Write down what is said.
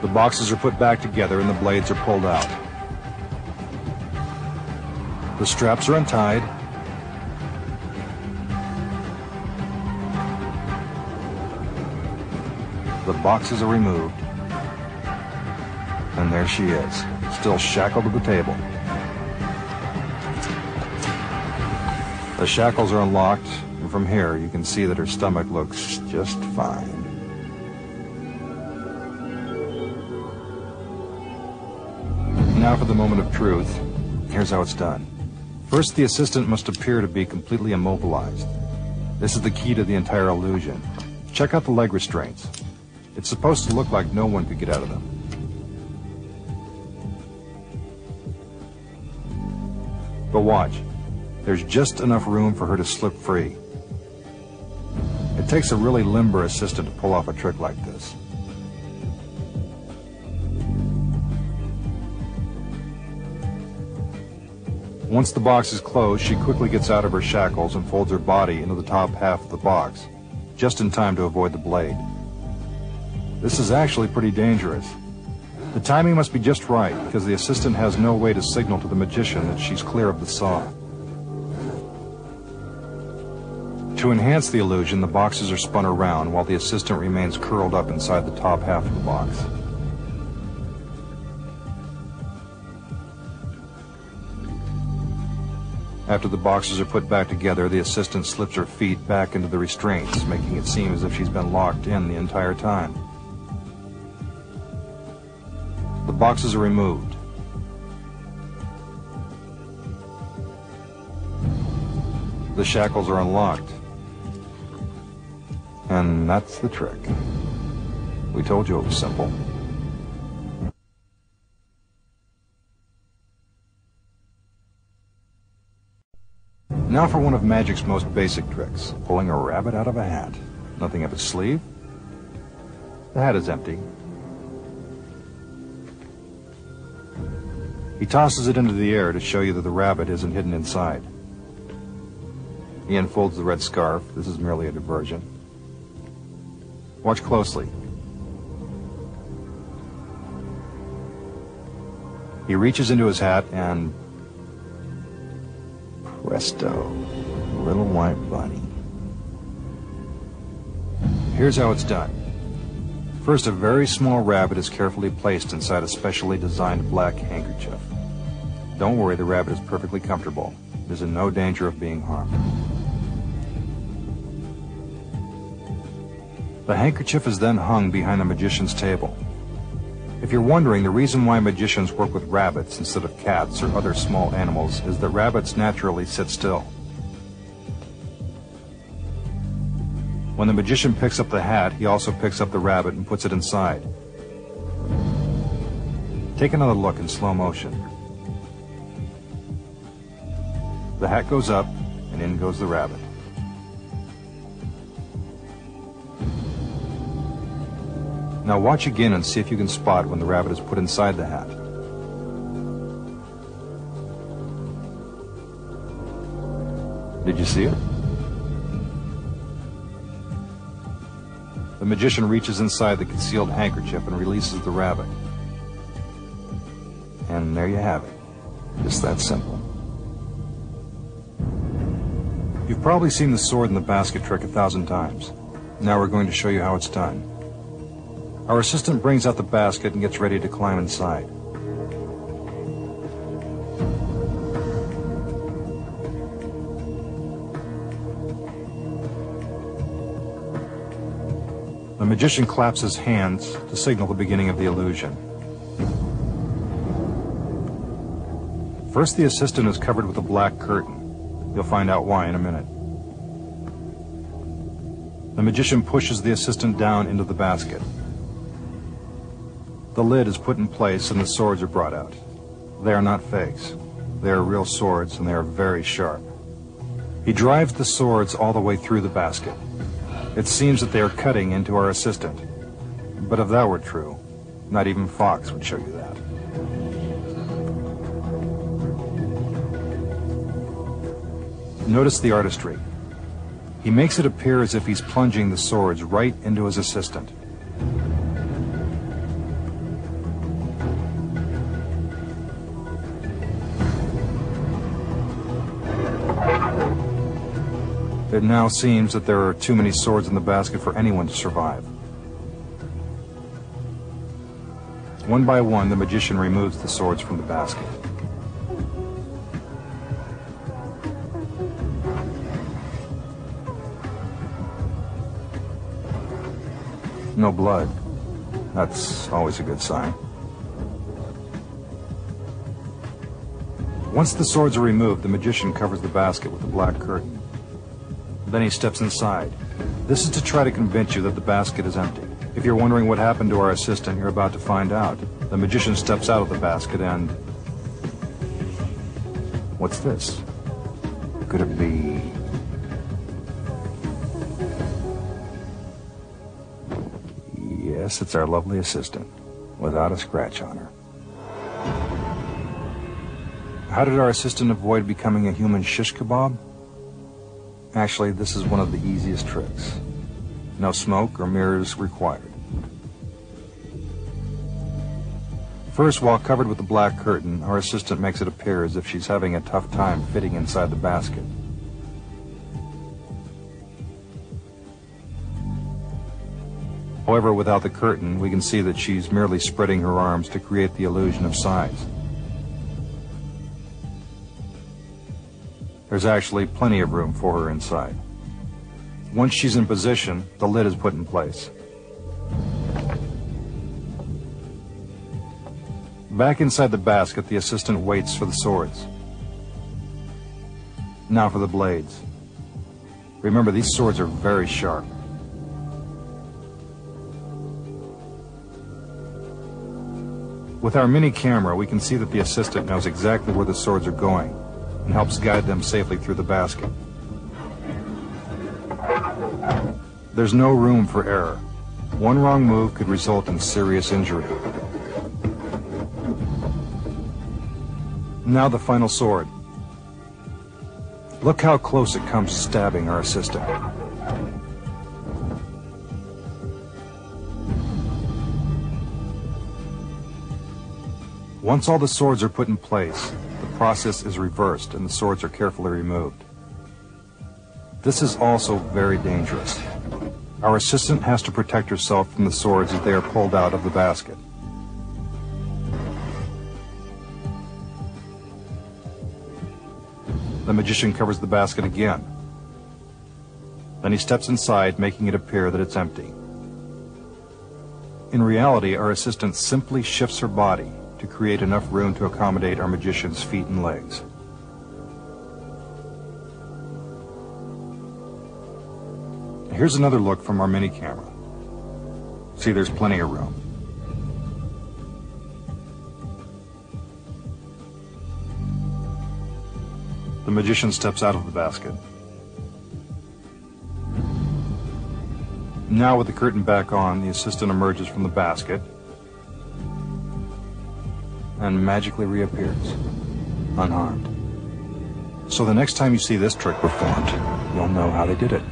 The boxes are put back together and the blades are pulled out. The straps are untied. The boxes are removed. And there she is, still shackled to the table. The shackles are unlocked, and from here you can see that her stomach looks just fine. Now for the moment of truth. Here's how it's done. First, the assistant must appear to be completely immobilized. This is the key to the entire illusion. Check out the leg restraints. It's supposed to look like no one could get out of them. But watch. There's just enough room for her to slip free. It takes a really limber assistant to pull off a trick like this. Once the box is closed, she quickly gets out of her shackles and folds her body into the top half of the box, just in time to avoid the blade. This is actually pretty dangerous. The timing must be just right, because the assistant has no way to signal to the magician that she's clear of the saw. To enhance the illusion, the boxes are spun around while the assistant remains curled up inside the top half of the box. After the boxes are put back together, the assistant slips her feet back into the restraints, making it seem as if she's been locked in the entire time. The boxes are removed. The shackles are unlocked. And that's the trick. We told you it was simple. Now for one of magic's most basic tricks, pulling a rabbit out of a hat. Nothing up its sleeve. The hat is empty. He tosses it into the air to show you that the rabbit isn't hidden inside. He unfolds the red scarf. This is merely a diversion. Watch closely. He reaches into his hat and... presto, little white bunny. Here's how it's done. First, a very small rabbit is carefully placed inside a specially designed black handkerchief. Don't worry, the rabbit is perfectly comfortable. It is in no danger of being harmed. The handkerchief is then hung behind the magician's table. If you're wondering, the reason why magicians work with rabbits instead of cats or other small animals is that rabbits naturally sit still. When the magician picks up the hat, he also picks up the rabbit and puts it inside. Take another look in slow motion. The hat goes up, and in goes the rabbit. Now watch again and see if you can spot when the rabbit is put inside the hat. Did you see it? The magician reaches inside the concealed handkerchief and releases the rabbit. And there you have it. Just that simple. You've probably seen the sword in the basket trick 1,000 times. Now we're going to show you how it's done. Our assistant brings out the basket and gets ready to climb inside. The magician claps his hands to signal the beginning of the illusion. First, the assistant is covered with a black curtain. You'll find out why in a minute. The magician pushes the assistant down into the basket. The lid is put in place and the swords are brought out. They are not fakes. They are real swords and they are very sharp. He drives the swords all the way through the basket. It seems that they are cutting into our assistant. But if that were true, not even Fox would show you that. Notice the artistry. He makes it appear as if he's plunging the swords right into his assistant. It now seems that there are too many swords in the basket for anyone to survive. One by one, the magician removes the swords from the basket. No blood. That's always a good sign. Once the swords are removed, the magician covers the basket with a black curtain. Then he steps inside. This is to try to convince you that the basket is empty. If you're wondering what happened to our assistant, you're about to find out. The magician steps out of the basket and... what's this? Could it be... Yes, it's our lovely assistant, without a scratch on her. How did our assistant avoid becoming a human shish kebab? Actually, this is one of the easiest tricks. No smoke or mirrors required. First, while covered with the black curtain, our assistant makes it appear as if she's having a tough time fitting inside the basket. However, without the curtain, we can see that she's merely spreading her arms to create the illusion of size. There's actually plenty of room for her inside. Once she's in position, the lid is put in place. Back inside the basket, the assistant waits for the swords. Now for the blades. Remember, these swords are very sharp. With our mini camera, we can see that the assistant knows exactly where the swords are going and helps guide them safely through the basket. There's no room for error. One wrong move could result in serious injury. Now the final sword. Look how close it comes to stabbing our assistant. Once all the swords are put in place, the process is reversed and the swords are carefully removed. This is also very dangerous. Our assistant has to protect herself from the swords as they are pulled out of the basket. The magician covers the basket again. Then he steps inside, making it appear that it's empty. In reality, our assistant simply shifts her body to create enough room to accommodate our magician's feet and legs. Here's another look from our mini camera. See, there's plenty of room. The magician steps out of the basket. Now with the curtain back on, the assistant emerges from the basket and magically reappears, unharmed. So the next time you see this trick performed, you'll know how they did it.